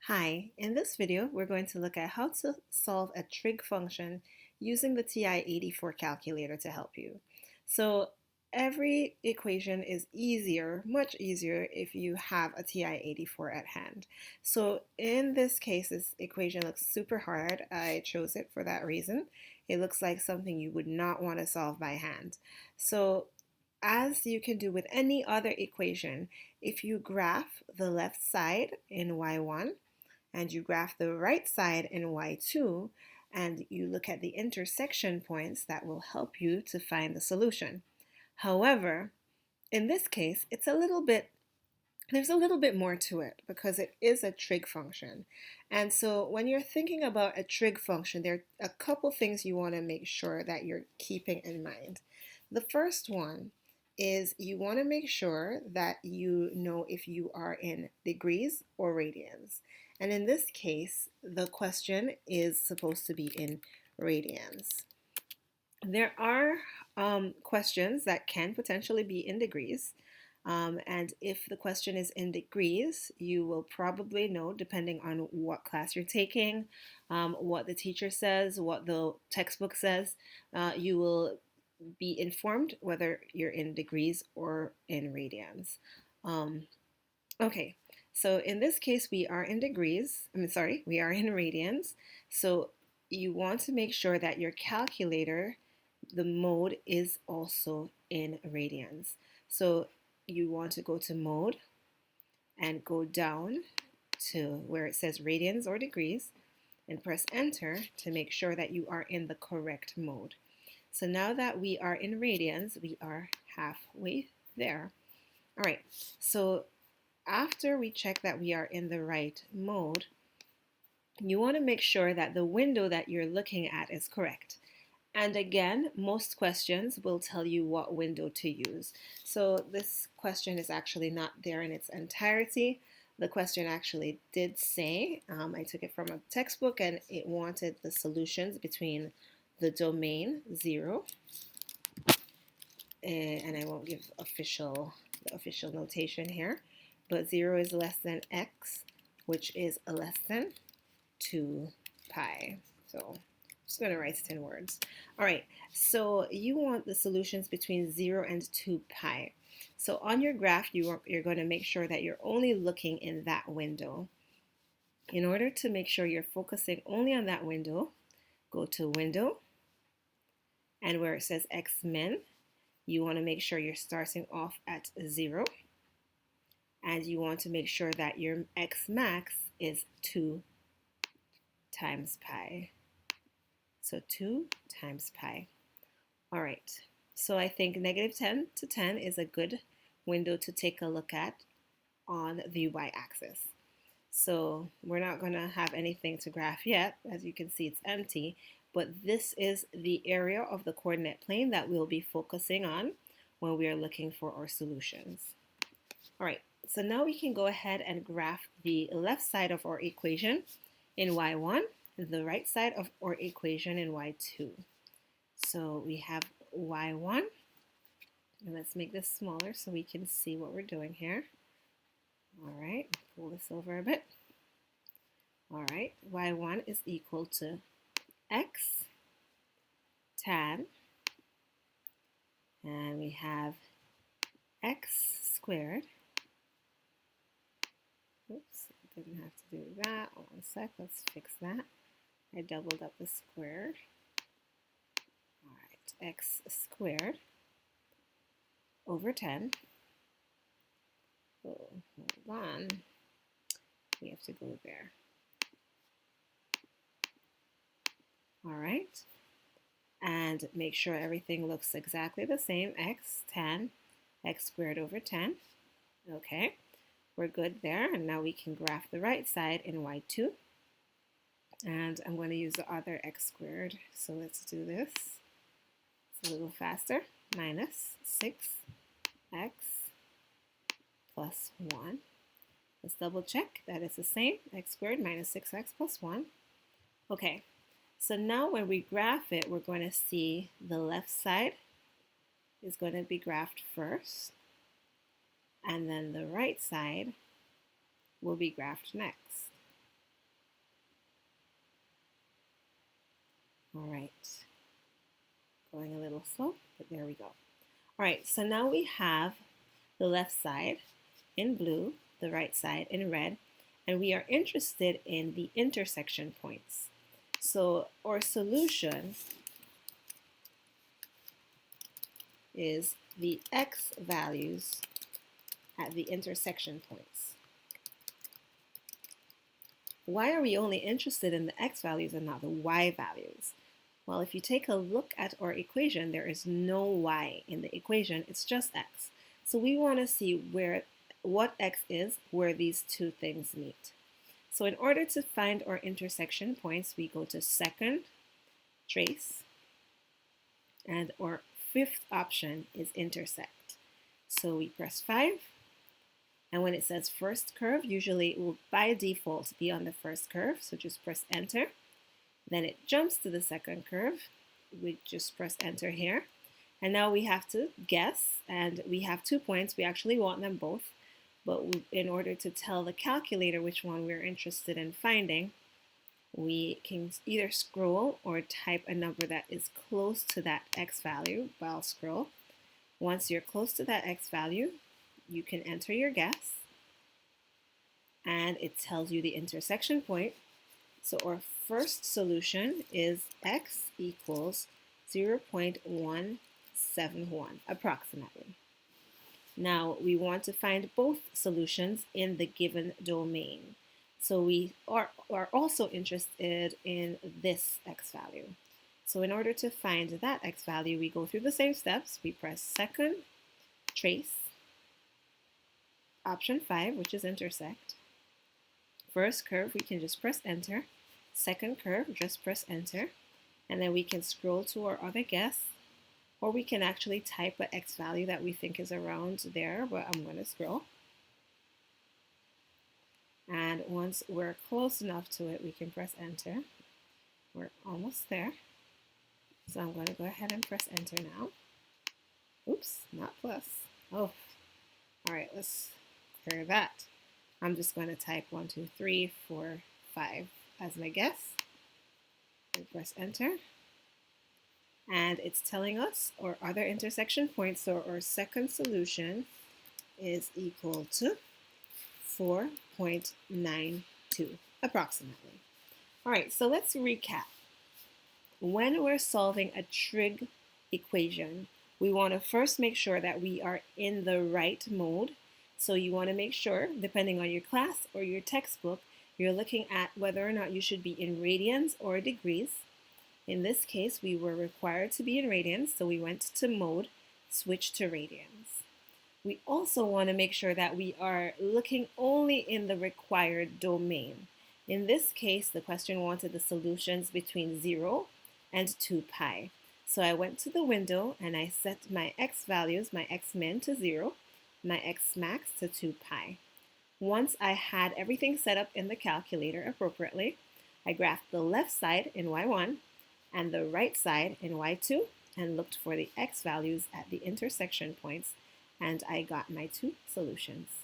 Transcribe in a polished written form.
Hi, in this video we're going to look at how to solve a trig function using the TI-84 calculator to help you. So every equation is easier, much easier if you have a TI-84 at hand. So in this case, this equation looks super hard. I chose it for that reason. It looks like something you would not want to solve by hand. So as you can do with any other equation, if you graph the left side in y1, and you graph the right side in y2, and you look at the intersection points, that will help you to find the solution. However, in this case, there's a little bit more to it because it is a trig function. And so when you're thinking about a trig function, there are a couple things you want to make sure that you're keeping in mind. The first one is you want to make sure that you know if you are in degrees or radians. And in this case, the question is supposed to be in radians. There are questions that can potentially be in degrees. And if the question is in degrees, you will probably know, depending on what class you're taking, what the teacher says, what the textbook says, you will be informed whether you're in degrees or in radians. Okay, so in this case, we are in degrees. We are in radians. So you want to make sure that your calculator, the mode is also in radians. So you want to go to mode and go down to where it says radians or degrees and press enter to make sure that you are in the correct mode. So now that we are in radians, we are halfway there. All right, so after we check that we are in the right mode, you want to make sure that the window that you're looking at is correct. And again, most questions will tell you what window to use. So this question is actually not there in its entirety. The question actually did say, I took it from a textbook, and it wanted the solutions between the domain 0, and I won't give the official notation here, but 0 is less than x, which is less than 2 pi. So I'm just going to write it in words. All right, so you want the solutions between 0 and 2 pi. So on your graph, you're going to make sure that you're only looking in that window. In order to make sure you're focusing only on that window, go to Window, and where it says X min, you want to make sure you're starting off at 0. And you want to make sure that your X max is 2 times pi. So 2 times pi. All right, so I think negative 10 to 10 is a good window to take a look at on the y-axis. So we're not going to have anything to graph yet. As you can see, it's empty, but this is the area of the coordinate plane that we'll be focusing on when we are looking for our solutions. All right, so now we can go ahead and graph the left side of our equation in y1, the right side of our equation in y2. So we have y1, and let's make this smaller so we can see what we're doing here. All right, pull this over a bit. All right, y1 is equal to x tan, and we have x squared. Oops, didn't have to do that. One sec, let's fix that. I doubled up the squared. All right, x squared over 10. Oh, hold on. We have to go there. All right. And make sure everything looks exactly the same. X tan, x squared over 10. Okay, we're good there. And now we can graph the right side in y2. And I'm going to use the other x squared. So let's do this. It's a little faster. Minus 6x plus 1. Let's double check that it's the same. X squared minus 6x plus 1. Okay, so now when we graph it, we're going to see the left side is going to be graphed first, and then the right side will be graphed next. All right, going a little slow, but there we go. All right, so now we have the left side in blue, the right side in red, and we are interested in the intersection points. So our solution is the x values at the intersection points. Why are we only interested in the x values and not the y values? Well, if you take a look at our equation, there is no y in the equation, it's just x. So we want to see what x is where these two things meet. So in order to find our intersection points, we go to second, trace, and our fifth option is intersect. So we press 5, and when it says first curve, usually it will by default be on the first curve, so just press enter. Then it jumps to the second curve. We just press enter here. And now we have to guess, and we have 2 points. We actually want them both, but in order to tell the calculator which one we're interested in finding, we can either scroll or type a number that is close to that x value while scroll. Once you're close to that x value, you can enter your guess, and it tells you the intersection point. So our first solution is x equals 0.171 approximately. Now we want to find both solutions in the given domain. So we are also interested in this x value. So in order to find that x value, we go through the same steps. We press second, trace, option 5, which is intersect. First curve, we can just press enter. Second curve, just press enter. And then we can scroll to our other guess, or we can actually type an x value that we think is around there, but I'm going to scroll. And once we're close enough to it, we can press enter. We're almost there. So I'm going to go ahead and press enter now. Oops, not plus. Oh, all right, let's clear that. I'm just going to type 1, 2, 3, 4, 5 as my guess. And press enter. And it's telling us our other intersection points. So our second solution is equal to 4.92 approximately. All right, so let's recap. When we're solving a trig equation, we want to first make sure that we are in the right mode. So you want to make sure, depending on your class or your textbook, you're looking at whether or not you should be in radians or degrees. In this case, we were required to be in radians, so we went to mode, switch to radians. We also want to make sure that we are looking only in the required domain. In this case, the question wanted the solutions between 0 and 2 pi. So I went to the window and I set my x values, my x min to 0, my x max to 2 pi. Once I had everything set up in the calculator appropriately, I graphed the left side in y1 and the right side in y2 and looked for the x values at the intersection points, and I got my 2 solutions.